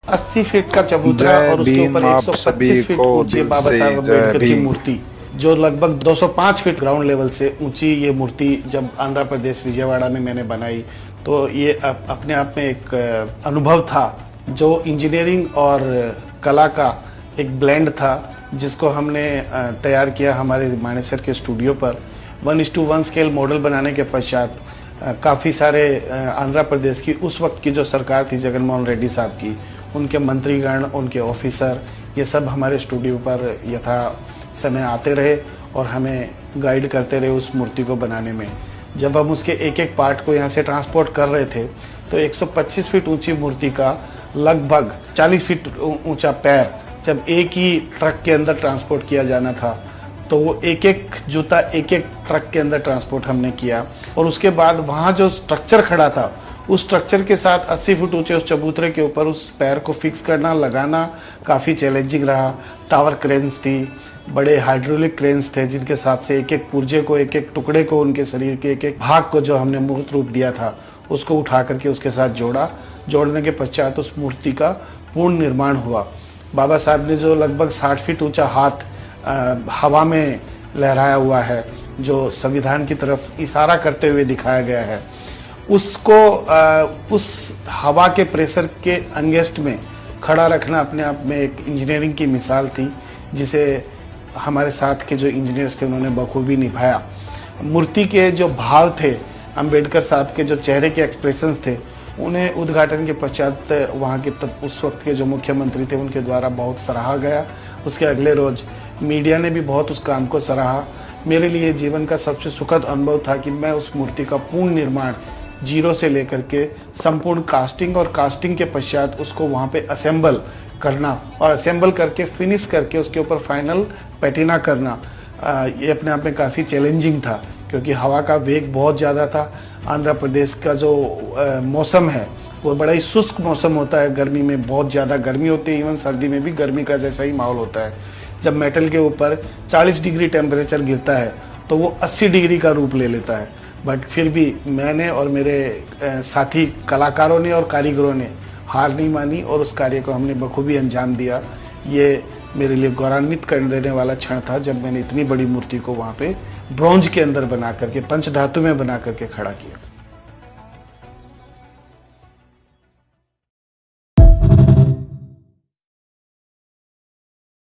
80 feet का चबूतरा और उसके ऊपर 125 फीट ऊंची बाबा साहब अम्बेडकर की मूर्ति, जो लगभग 205 फीट ग्राउंड लेवल से ऊंची ये मूर्ति जब आंध्र प्रदेश विजयवाड़ा में मैंने बनाई तो ये अपने आप में एक अनुभव था, जो इंजीनियरिंग और कला का एक ब्लेंड था, जिसको हमने तैयार किया हमारे मानेसर के स्टूडियो पर 1:1 स्केल मॉडल बनाने के पश्चात। काफ़ी सारे आंध्र प्रदेश की उस वक्त की जो सरकार थी जगनमोहन रेड्डी साहब की, उनके मंत्रीगण, उनके ऑफिसर, ये सब हमारे स्टूडियो पर यथा समय आते रहे और हमें गाइड करते रहे उस मूर्ति को बनाने में। जब हम उसके एक एक पार्ट को यहाँ से ट्रांसपोर्ट कर रहे थे तो 125 फीट ऊंची मूर्ति का लगभग 40 फीट ऊंचा पैर जब एक ही ट्रक के अंदर ट्रांसपोर्ट किया जाना था, तो वो एक एक जूता एक एक ट्रक के अंदर ट्रांसपोर्ट हमने किया। और उसके बाद वहाँ जो स्ट्रक्चर खड़ा था, उस स्ट्रक्चर के साथ 80 फुट ऊंचे उस चबूतरे के ऊपर उस पैर को फिक्स करना, लगाना काफ़ी चैलेंजिंग रहा। टावर क्रेन्स थी, बड़े हाइड्रोलिक क्रेन्स थे, जिनके साथ से एक एक पुर्जे को, एक एक टुकड़े को, उनके शरीर के एक एक भाग को जो हमने मूर्त रूप दिया था, उसको उठा करके उसके साथ जोड़ा। जोड़ने के पश्चात उस मूर्ति का पूर्ण निर्माण हुआ। बाबा साहब ने जो लगभग 60 फीट ऊंचा हाथ हवा में लहराया हुआ है, जो संविधान की तरफ इशारा करते हुए दिखाया गया है, उसको उस हवा के प्रेशर के अगेंस्ट में खड़ा रखना अपने आप में एक इंजीनियरिंग की मिसाल थी, जिसे हमारे साथ के जो इंजीनियर्स थे उन्होंने बखूबी निभाया। मूर्ति के जो भाव थे, अंबेडकर साहब के जो चेहरे के एक्सप्रेशंस थे, उन्हें उद्घाटन के पश्चात वहाँ के उस वक्त के जो मुख्यमंत्री थे उनके द्वारा बहुत सराहा गया। उसके अगले रोज़ मीडिया ने भी बहुत उस काम को सराहा। मेरे लिए जीवन का सबसे सुखद अनुभव था कि मैं उस मूर्ति का पूर्ण निर्माण जीरो से लेकर के संपूर्ण कास्टिंग और कास्टिंग के पश्चात उसको वहाँ पे असेंबल करना और असेंबल करके फिनिश करके उसके ऊपर फाइनल पैटिना करना, ये अपने आप में काफ़ी चैलेंजिंग था, क्योंकि हवा का वेग बहुत ज़्यादा था। आंध्र प्रदेश का जो मौसम है वो बड़ा ही शुष्क मौसम होता है। गर्मी में बहुत ज़्यादा गर्मी होती है, इवन सर्दी में भी गर्मी का जैसा ही माहौल होता है। जब मेटल के ऊपर 40 डिग्री टेम्परेचर गिरता है तो वो 80 डिग्री का रूप ले लेता है। बट फिर भी मैंने और मेरे साथी कलाकारों ने और कारीगरों ने हार नहीं मानी और उस कार्य को हमने बखूबी अंजाम दिया। ये मेरे लिए गौरवान्वित कर देने वाला क्षण था जब मैंने इतनी बड़ी मूर्ति को वहाँ पे ब्रॉन्ज के अंदर बना करके, पंचधातु में बना करके खड़ा किया।